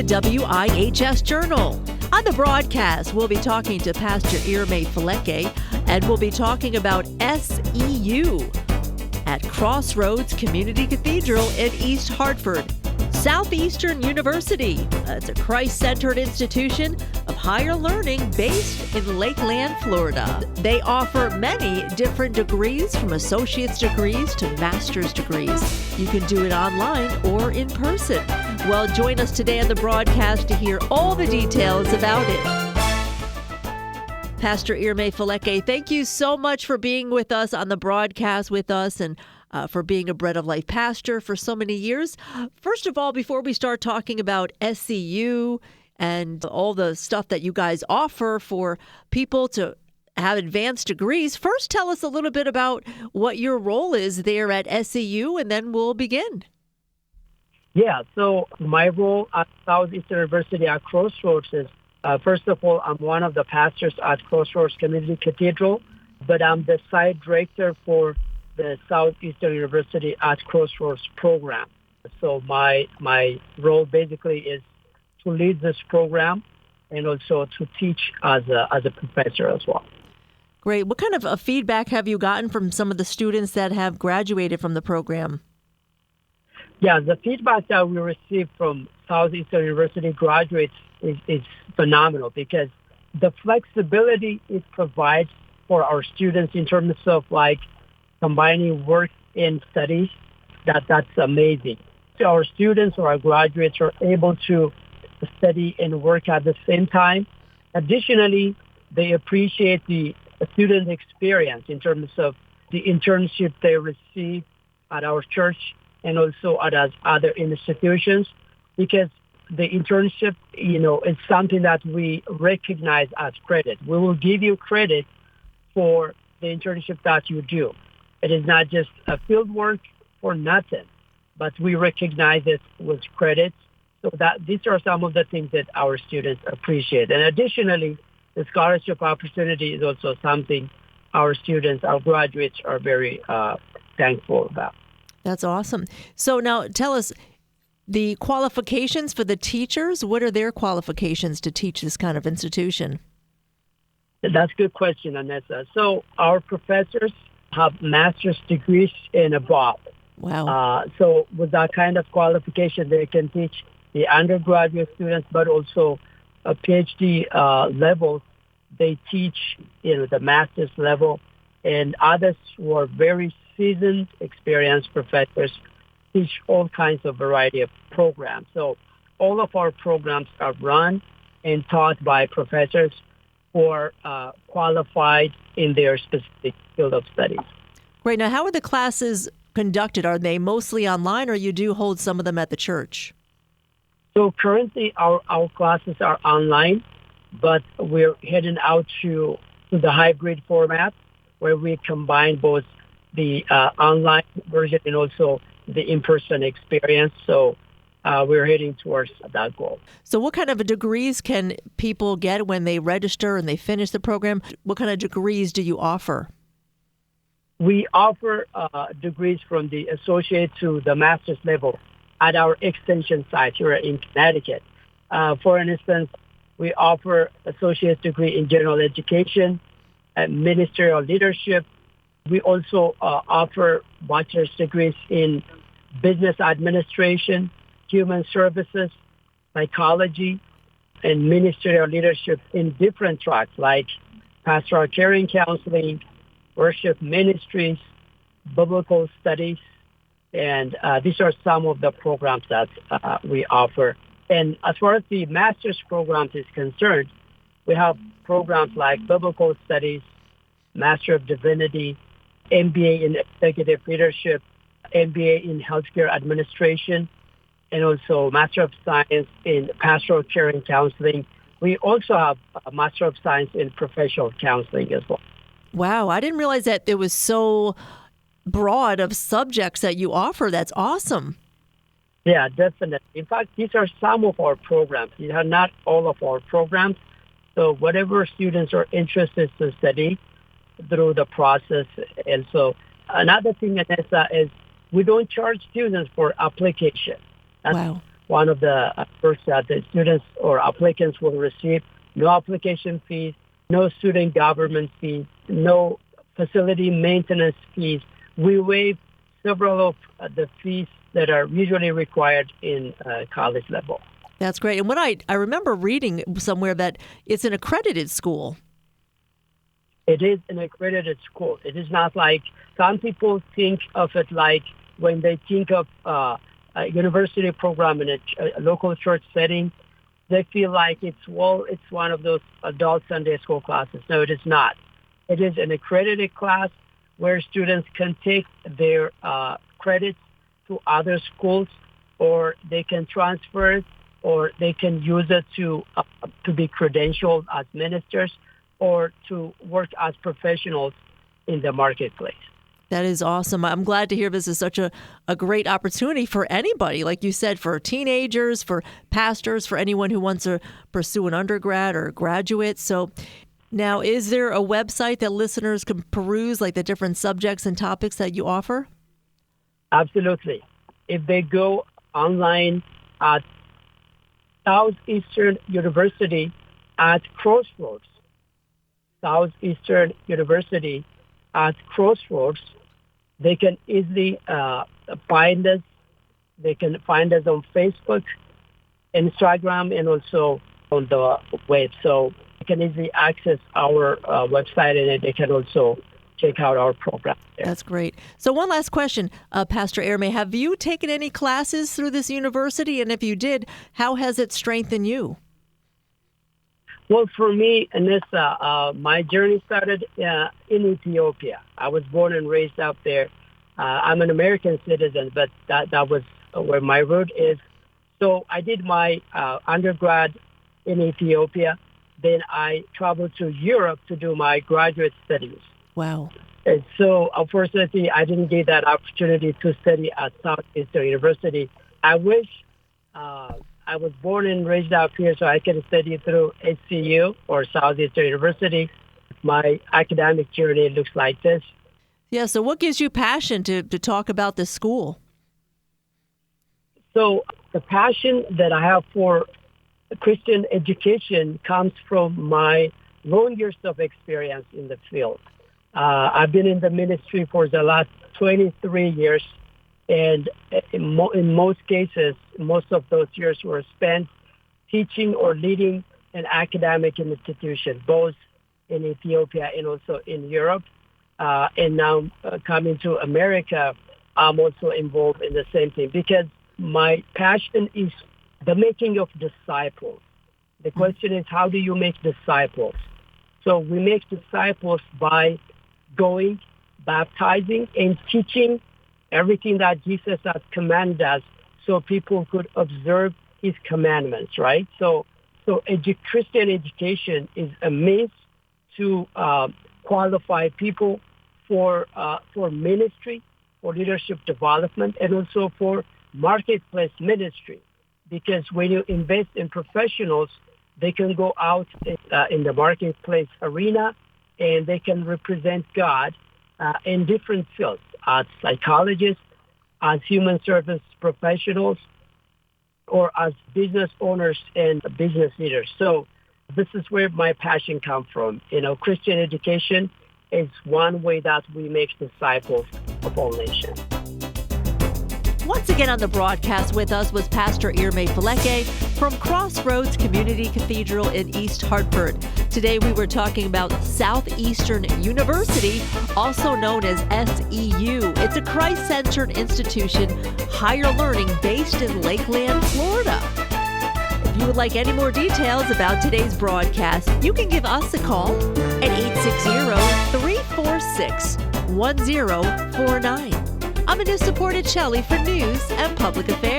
WIHS Journal. On the broadcast, we'll be talking to Pastor Irme Faleke, and we'll be talking about SEU at Crossroads Community Cathedral in East Hartford. Southeastern University. It's a Christ-centered institution of higher learning based in Lakeland, Florida. They offer many different degrees, from associate's degrees to master's degrees. You can do it online or in person. Well, join us today on the broadcast to hear all the details about it. Pastor Irme Faleke, thank you so much for being with us on the broadcast with us, and for being a Bread of Life pastor for so many years. First of all, before we start talking about SEU and all the stuff that you guys offer for people to have advanced degrees, first tell us a little bit about what your role is there at SEU, and then we'll begin. Yeah, so my role at Southeastern University at Crossroads is, first of all, I'm one of the pastors at Crossroads Community Cathedral, but I'm the site director for the Southeastern University at Crossroads program. So my role basically is to lead this program and also to teach as a professor as well. Great. What kind of feedback have you gotten from some of the students that have graduated from the program? Yeah, the feedback that we receive from Southeastern University graduates is phenomenal, because the flexibility it provides for our students in terms of like combining work and studies, that's amazing. Our students or our graduates are able to study and work at the same time. Additionally, they appreciate the student experience in terms of the internship they receive at our church and also at other institutions, because the internship, is something that we recognize as credit. We will give you credit for the internship that you do. It is not just a field work for nothing, but we recognize it with credits. So that these are some of the things that our students appreciate. And additionally, the scholarship opportunity is also something our students, our graduates are very thankful about. That's awesome. So now tell us the qualifications for the teachers. What are their qualifications to teach this kind of institution? That's a good question, Anessa. So our professors have master's degrees and above. Wow. So with that kind of qualification, they can teach the undergraduate students, but also a PhD level. They teach, the master's level, and others who are very seasoned, experienced professors teach all kinds of variety of programs. So all of our programs are run and taught by professors who are qualified in their specific field of studies. Great. Now, how are the classes conducted? Are they mostly online, or you do hold some of them at the church? So currently our classes are online, but we're heading out to the hybrid format, where we combine both the online version and also the in-person experience. So we're heading towards that goal. So what kind of degrees can people get when they register and they finish the program? What kind of degrees do you offer? We offer degrees from the associate to the master's level at our extension site here in Connecticut. For instance, we offer associate's degree in general education and ministerial leadership. We also offer bachelor's degrees in business administration, human services, psychology, and ministerial leadership in different tracks like pastoral caring counseling, worship ministries, biblical studies, and these are some of the programs that we offer. And as far as the master's programs is concerned, we have programs like biblical studies, Master of Divinity, MBA in executive leadership, MBA in healthcare administration, and also Master of Science in pastoral caring counseling. We also have a Master of Science in professional counseling as well. Wow, I didn't realize that it was so broad of subjects that you offer. That's awesome. Yeah, definitely. In fact, these are some of our programs. These are not all of our programs. So whatever students are interested to study through the process. And so another thing, Anessa, is we don't charge students for application. That's Wow. one of the perks that the students or applicants will receive. No application fees, no student government fees, no facility maintenance fees. We waive several of the fees that are usually required in college level. That's great. And what I remember reading somewhere that it's an accredited school. It is an accredited school. It is not like some people think of it like when they think of a university program in a local church setting, they feel like it's one of those adult Sunday school classes. No, it is not. It is an accredited class where students can take their credits to other schools, or they can transfer it, or they can use it to be credentialed as ministers or to work as professionals in the marketplace. That is awesome. I'm glad to hear this is such a great opportunity for anybody, like you said, for teenagers, for pastors, for anyone who wants to pursue an undergrad or graduate. So now, is there a website that listeners can peruse, like the different subjects and topics that you offer? Absolutely. If they go online at Southeastern University at Crossroads, Southeastern University at Crossroads, they can easily find us. They can find us on Facebook, Instagram, and also on the web. So they can easily access our website, and they can also check out our program there. That's great. So one last question, Pastor Ermey, have you taken any classes through this university? And if you did, how has it strengthened you? Well, for me, Anissa, my journey started in Ethiopia. I was born and raised up there. I'm an American citizen, but that was where my root is. So I did my undergrad in Ethiopia. Then I traveled to Europe to do my graduate studies. Wow. And so, unfortunately, I didn't get that opportunity to study at Southeastern University. I wish I was born and raised up here so I could study through SCU or Southeastern University. My academic journey looks like this. Yeah, so what gives you passion to talk about this school? So the passion that I have for Christian education comes from my long years of experience in the field. I've been in the ministry for the last 23 years, and in most cases, most of those years were spent teaching or leading an academic institution, both in Ethiopia and also in Europe. And now coming to America, I'm also involved in the same thing because my passion is the making of disciples. The question is, how do you make disciples? So we make disciples by going, baptizing, and teaching everything that Jesus has commanded us so people could observe his commandments, right? So Christian education is a means to qualify people for ministry, for leadership development, and also for marketplace ministry. Because when you invest in professionals, they can go out in the marketplace arena and they can represent God in different fields, as psychologists, as human service professionals, or as business owners and business leaders. So this is where my passion comes from. Christian education is one way that we make disciples of all nations. Once again on the broadcast with us was Pastor Ermey Faleke from Crossroads Community Cathedral in East Hartford. Today we were talking about Southeastern University, also known as SEU. It's a Christ-centered institution, higher learning based in Lakeland, Florida. If you would like any more details about today's broadcast, you can give us a call at 860-346-1049. I'm Anissa Porticelli for News and Public Affairs.